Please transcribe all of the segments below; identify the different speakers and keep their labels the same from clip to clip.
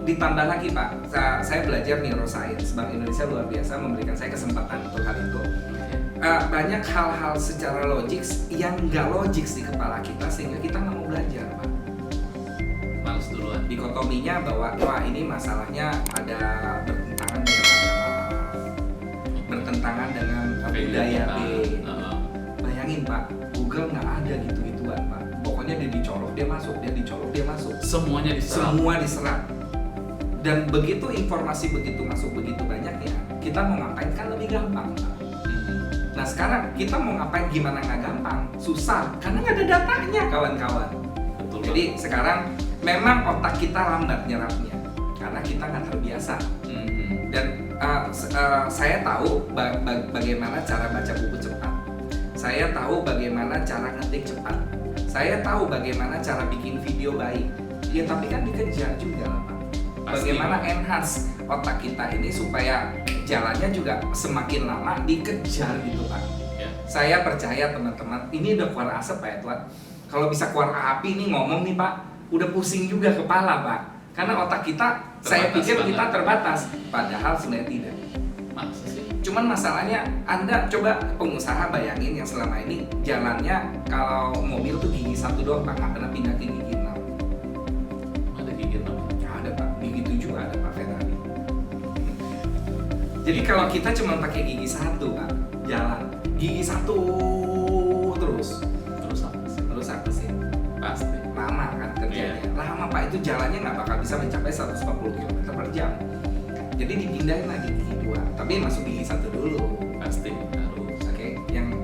Speaker 1: ditambah lagi Pak, saya belajar neuroscience. Bank Indonesia luar biasa memberikan saya kesempatan untuk hal itu. Banyak hal-hal secara logik yang nggak logik di kepala kita sehingga kita nggak mau belajar Pak.
Speaker 2: Males duluan.
Speaker 1: Dikotominya bahwa wah ini masalahnya ada bertentangan dengan agama, bertentangan dengan budaya B. Bayangin Pak, Google nggak ada gitu-gituan Pak. Pokoknya dia dicolok dia masuk, dia dicolok dia masuk.
Speaker 2: Semuanya diserap.
Speaker 1: Semua diserap. Dan begitu informasi begitu masuk begitu banyaknya, kita mau ngapain kan lebih gampang. Nah sekarang kita mau ngapain gimana nggak gampang, susah karena nggak ada datanya kawan-kawan.
Speaker 2: Betul.
Speaker 1: Jadi sekarang memang otak kita lambat nyerapnya karena kita nggak terbiasa. Dan saya tahu bagaimana cara baca buku cepat. Saya tahu bagaimana cara ngetik cepat. Saya tahu bagaimana cara bikin video baik. Ya tapi kan dikejar juga lah Pak. Bagaimana enhance otak kita ini supaya jalannya juga semakin lama dikejar gitu Pak.
Speaker 2: Ya.
Speaker 1: Saya percaya teman-teman, ini udah keluar asap Pak Edward. Kalau bisa keluar api nih ngomong nih Pak, udah pusing juga kepala Pak. Karena otak kita, saya pikir kita terbatas, padahal sebenarnya tidak.
Speaker 2: Masa sih?
Speaker 1: Cuman masalahnya, Anda coba pengusaha bayangin yang selama ini jalannya kalau mobil tuh gigi 1 doang Pak, nggak pernah pindah ke gigi 6.
Speaker 2: Ada gigi 6?
Speaker 1: Ada Pak, gigi 7 ada Pak Ferrari. Jadi kalau kita cuma pakai gigi 1 Pak, jalan gigi 1 terus
Speaker 2: Terus apa sih? Pasti.
Speaker 1: lama kan kerjanya. Lama Pak, itu jalannya nggak bakal bisa mencapai 140 km per jam. Jadi dipindahin lagi gigi 2, tapi masuk gigi 1 dulu.
Speaker 2: Pasti harus.
Speaker 1: Oke,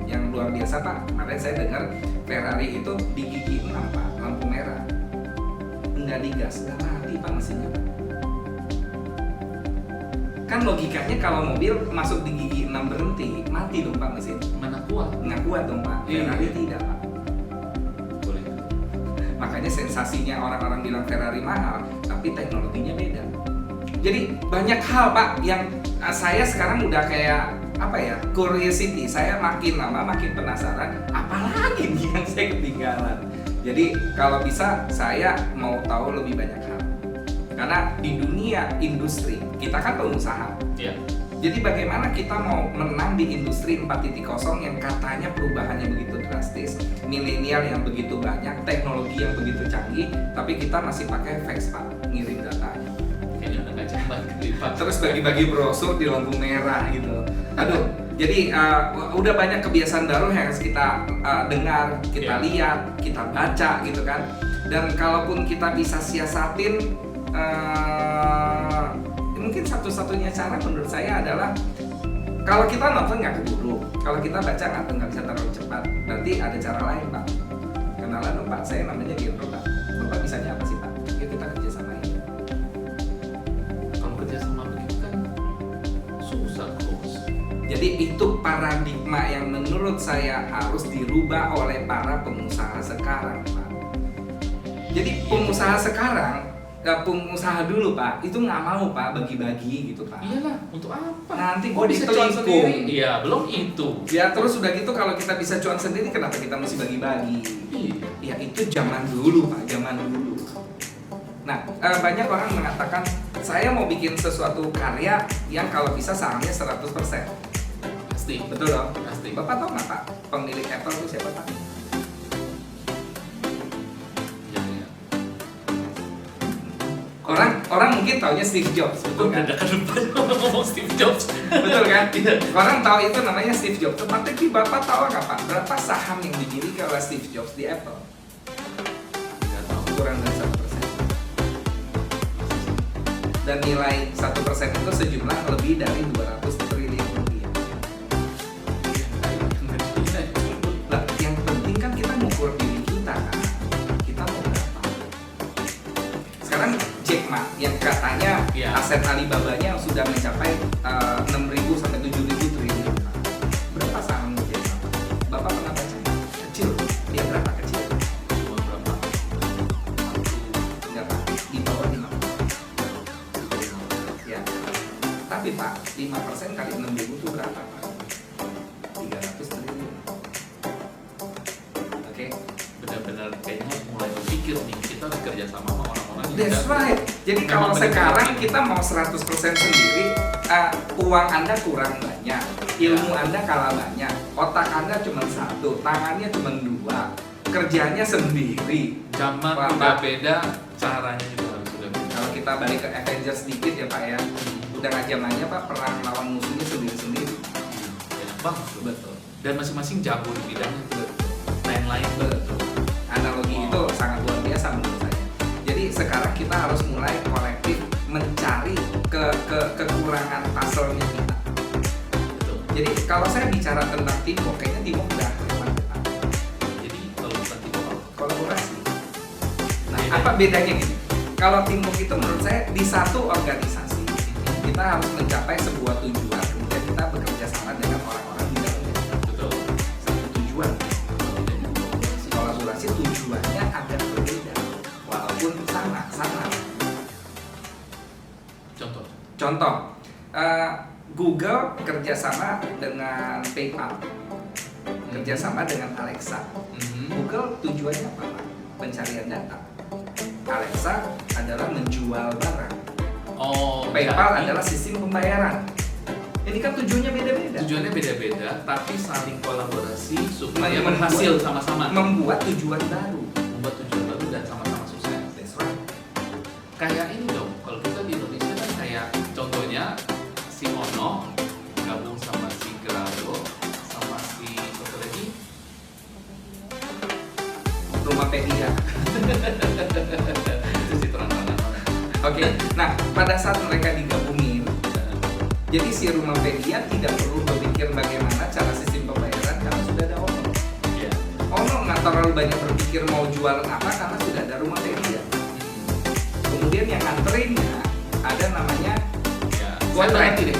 Speaker 1: yang luar biasa Pak, kemarin saya dengar Ferrari itu di gigi 6 Pak, lampu merah nggak digas, nggak mati Pak mesinnya Pak. Kan logikanya kalau mobil masuk di gigi 6 berhenti, mati dong Pak mesin.
Speaker 2: Mana kuat?
Speaker 1: Nggak kuat dong Pak, Ferrari tidak Pak.
Speaker 2: Boleh.
Speaker 1: Makanya sensasinya orang-orang bilang Ferrari mahal, tapi teknologinya beda. Jadi banyak hal Pak yang saya sekarang udah kayak apa ya, curiosity. Saya makin lama makin penasaran, apalagi nih yang saya ketinggalan. Jadi kalau bisa saya mau tahu lebih banyak hal. Karena di dunia industri, kita kan pengusaha.
Speaker 2: Ya.
Speaker 1: Jadi bagaimana kita mau menang di industri 4.0 yang katanya perubahannya begitu drastis, milenial yang begitu banyak, teknologi yang begitu canggih, tapi kita masih pakai fax Pak, ngirim datanya.
Speaker 2: Kayaknya udah nggak cepat kelipat.
Speaker 1: Terus bagi-bagi brosur di lampu merah gitu. Aduh, jadi udah banyak kebiasaan baru yang harus kita dengar, kita lihat, kita baca gitu kan. Dan kalaupun kita bisa siasatin, mungkin satu-satunya cara menurut saya adalah kalau kita nonton nggak keburu, kalau kita baca nggak bisa terlalu cepat. Berarti ada cara lain Pak. Kenalan dong Pak, saya namanya Gendro Pak. Bapak bisanya apa sih Pak? Yuk kita kerja sama ini.
Speaker 2: Kalau kerja sama begitu kan susah terus.
Speaker 1: Jadi itu paradigma yang menurut saya harus dirubah oleh para pengusaha sekarang Pak. Jadi pengusaha sekarang, pengusaha dulu Pak, itu nggak mau Pak bagi-bagi gitu Pak.
Speaker 2: Iyalah, untuk apa?
Speaker 1: Nanti
Speaker 2: Kok
Speaker 1: gue
Speaker 2: bisa cuan
Speaker 1: ditelikung.
Speaker 2: sendiri? Iya, belum itu.
Speaker 1: Ya terus udah gitu kalau kita bisa cuan sendiri kenapa kita mesti bagi-bagi?
Speaker 2: Iya.
Speaker 1: Ya itu zaman dulu Pak, zaman dulu. Nah banyak orang mengatakan saya mau bikin sesuatu karya yang kalau bisa sahamnya 100%.
Speaker 2: Pasti.
Speaker 1: Betul dong?
Speaker 2: Pasti.
Speaker 1: Bapak tahu nggak Pak pemilik Apple itu siapa Pak?
Speaker 2: Iya.
Speaker 1: Orang mungkin taunya Steve Jobs, betul kan?
Speaker 2: Udah depan ngomong Steve Jobs.
Speaker 1: Betul kan? Orang tahu itu namanya Steve Jobs. Tapi Bapak tahu nggak Pak berapa saham yang dimiliki oleh Steve Jobs di Apple?
Speaker 2: Nggak tahu.
Speaker 1: Kurang dari 1%. Dan nilai 1% itu sejumlah lebih dari 200 triliun rupiah. Lah, yang penting kan kita ngukur diri kita kan. Kita mau berapa? Sekarang Jack Ma yang katanya aset Alibaba-nya sudah mencapai 6.000 sampai 7.000 triliun. Berapa saham Jack Ma? Bapak pernah baca? Kecil. Dia berapa kecil?
Speaker 2: Cuma berapa?
Speaker 1: Enggak Pak, di bawah 5%. Ya. Tapi Pak, 5% kali 6.000 itu berapa Pak? 300 triliun. Oke.
Speaker 2: Benar-benar kayaknya mulai berpikir nih, kita harus kerja sama orang-orang yang
Speaker 1: That's
Speaker 2: udah
Speaker 1: right. Jadi kalau sekarang kita mau 100% sendiri, uang Anda kurang banyak, ilmu Anda kalah banyak, otak Anda cuma satu, tangannya cuma dua, kerjanya sendiri.
Speaker 2: Zaman
Speaker 1: Wah,
Speaker 2: udah
Speaker 1: Pak.
Speaker 2: beda, caranya juga harus udah beda.
Speaker 1: Kalau kita balik ke Avengers sedikit ya Pak ya, udah nggak zamannya Pak perang lawan musuhnya sendiri-sendiri.
Speaker 2: Enak banget tuh.
Speaker 1: Betul.
Speaker 2: Dan masing-masing jago di bidangnya tuh. Lain-lain
Speaker 1: Betul. Analogi
Speaker 2: Wow.
Speaker 1: itu sangat luar biasa menurut saya. Jadi sekarang kita harus mulai kolektif mencari kekurangan puzzle-nya kita.
Speaker 2: Betul.
Speaker 1: Jadi kalau saya bicara tentang teamwork, kayaknya teamwork udah lewat kita.
Speaker 2: Jadi kalau bukan tipe apa?
Speaker 1: Kolaborasi. Nah,
Speaker 2: Bedanya?
Speaker 1: apa bedanya gini? Kalau teamwork itu menurut saya di satu organisasi kita harus mencapai sebuah tujuan, kemudian kita bekerja sama dengan orang-orang di dalamnya.
Speaker 2: Betul.
Speaker 1: Satu tujuan. Kolaborasi tujuannya agak berbeda, walaupun sama. Contoh, Google kerjasama dengan PayPal, kerjasama dengan Alexa. Google tujuannya apa, Pak? Pencarian data. Alexa adalah menjual barang.
Speaker 2: Oh,
Speaker 1: PayPal
Speaker 2: jadi
Speaker 1: adalah sistem pembayaran. Ini kan tujuannya beda-beda.
Speaker 2: tujuannya beda-beda, tapi saling kolaborasi supaya
Speaker 1: Membuat-
Speaker 2: berhasil sama-sama.
Speaker 1: Membuat tujuan baru.
Speaker 2: Membuat tujuan baru dan sama-sama sukses.
Speaker 1: That's right.
Speaker 2: Kayak ini dong, kalau kita di Indonesia kan kayak contohnya si Ono gabung sama si Gerardo sama si satu lagi
Speaker 1: Rumahpedia.
Speaker 2: itu si terang-terangan.
Speaker 1: Oke. Nah, pada saat mereka digabungin, jadi si Rumahpedia tidak perlu berpikir bagaimana cara sistem pembayaran karena sudah ada Ono.
Speaker 2: Iya.
Speaker 1: Ono nggak terlalu banyak berpikir mau jualan apa karena sudah ada Rumahpedia. Kemudian yang nganterinnya ada namanya
Speaker 2: Ya,
Speaker 1: Gua
Speaker 2: saya
Speaker 1: try.
Speaker 2: ngerti deh.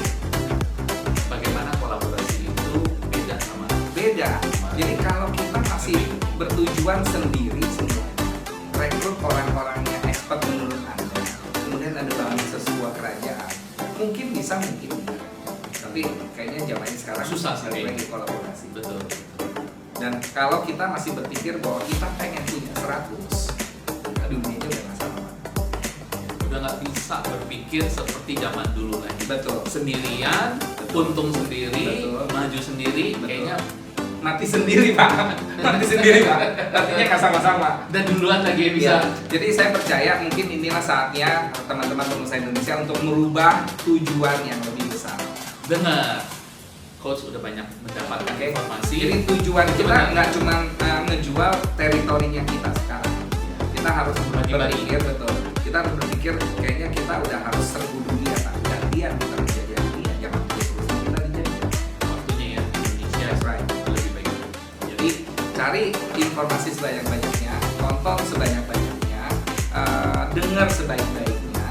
Speaker 2: Bagaimana kolaborasi itu beda sama
Speaker 1: beda. Jadi kalau kita masih bertujuan sendiri semua, rekrut orang-orangnya expert menurut Anda, kemudian ada bangun sebuah kerajaan, mungkin bisa, mungkin tidak. Tapi kayaknya zamannya sekarang
Speaker 2: Susah sih
Speaker 1: balik
Speaker 2: kayaknya.
Speaker 1: lagi kolaborasi.
Speaker 2: betul.
Speaker 1: Dan kalau kita masih berpikir bahwa kita pengen punya 100, dunianya udah nggak sama.
Speaker 2: Udah nggak bisa berpikir seperti zaman dulu lagi.
Speaker 1: Betul.
Speaker 2: Sendirian,
Speaker 1: Betul.
Speaker 2: untung sendiri,
Speaker 1: Betul.
Speaker 2: maju sendiri,
Speaker 1: Betul.
Speaker 2: kayaknya
Speaker 1: Mati sendiri Pak, mati sendiri Pak. Artinya nggak sama-sama.
Speaker 2: dan duluan lagi yang bisa.
Speaker 1: Ya, jadi saya percaya mungkin inilah saatnya teman-teman pengusaha Indonesia untuk merubah tujuan yang lebih besar.
Speaker 2: Dengar, coach udah banyak mendapatkan
Speaker 1: Oke.
Speaker 2: informasi.
Speaker 1: Jadi tujuan
Speaker 2: Itu
Speaker 1: kita
Speaker 2: benar.
Speaker 1: nggak cuma ngejual teritorinya kita sekarang. Kita harus
Speaker 2: Bagi-bagi.
Speaker 1: berpikir betul. Kita harus berpikir kayaknya kita udah harus serbu dunia Pak. Gantian kita menjadi dunia, jangan terus-terusan kita dijadikan.
Speaker 2: Waktunya ya Indonesia
Speaker 1: That's right.
Speaker 2: lebih baik.
Speaker 1: Jadi cari informasi sebanyak-banyaknya, tonton sebanyak-banyaknya, dengar sebaik-baiknya,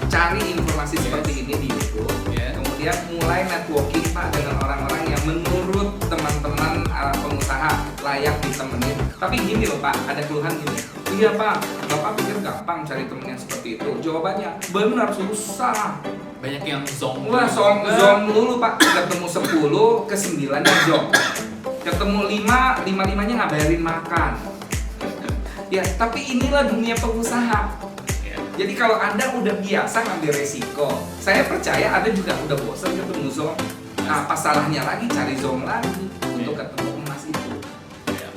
Speaker 1: cari informasi
Speaker 2: Yes.
Speaker 1: seperti ini di YouTube,
Speaker 2: Yeah.
Speaker 1: kemudian mulai networking Pak dengan orang-orang yang menurut teman-teman pengusaha layak ditemenin. Tapi gini loh Pak, ada keluhan gini. Iya Pak, Bapak pikir gampang cari temen yang seperti itu. Jawabannya benar susah.
Speaker 2: Banyak yang zong.
Speaker 1: Wah, zong dulu Pak. Ketemu 10, ke 9 nya zong. Ketemu 5, 5-5-nya nggak bayarin makan. Ya, tapi inilah dunia pengusaha.
Speaker 2: Ya.
Speaker 1: Jadi kalau Anda udah biasa ngambil resiko, saya percaya Anda juga udah bosan ketemu zong. Nah, apa salahnya lagi cari zong lagi untuk ketemu emas itu.
Speaker 2: Ya.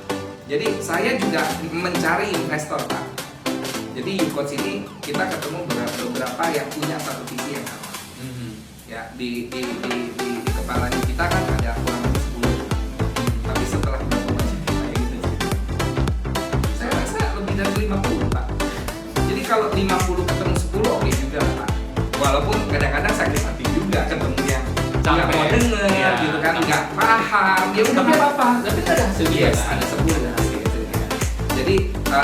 Speaker 1: Jadi saya juga mencari investor Pak. Jadi Yucoach ini kita ketemu beberapa yang punya satu visi yang sama.
Speaker 2: Mhm.
Speaker 1: Ya di kepalanya kita kan ada kurang lebih 10, tapi setelah berkomunikasi kayak gitu saya rasa lebih dari 50 Pak. Jadi kalau 50 ketemu 10 oke juga lah, Pak, walaupun kadang-kadang sakit hati juga ketemu yang nggak mau denger
Speaker 2: Ya,
Speaker 1: gitu kan,
Speaker 2: tapi-
Speaker 1: nggak paham, ya udah nggak apa-apa.
Speaker 2: Tapi ada hasilnya.
Speaker 1: Yes,
Speaker 2: kan?
Speaker 1: ada 10 dan hasilnya. Jadi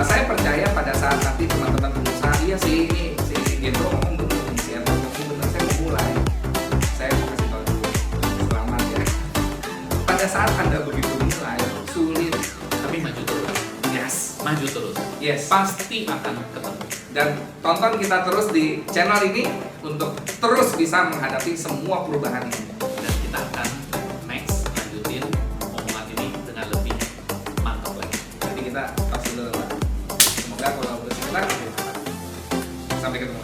Speaker 1: saya percaya pada saat nanti teman-teman pengusaha, iya sih ini si Gendro ngomong bener, si Erno ngomong bener, saya mau mulai. Saya mau kasih tahu dulu, selamat ya. Pada saat Anda begitu mulai, sulit.
Speaker 2: Tapi maju terus.
Speaker 1: Yes.
Speaker 2: Maju terus.
Speaker 1: Yes.
Speaker 2: Pasti akan ketemu.
Speaker 1: Dan tonton kita terus di channel ini untuk terus bisa menghadapi semua perubahan ini.
Speaker 2: Dan kita akan next lanjutin omongan ini dengan lebih mantap lagi.
Speaker 1: Jadi kita pasti dulu Pak. Semoga kolaborasi kita sampai ketemu.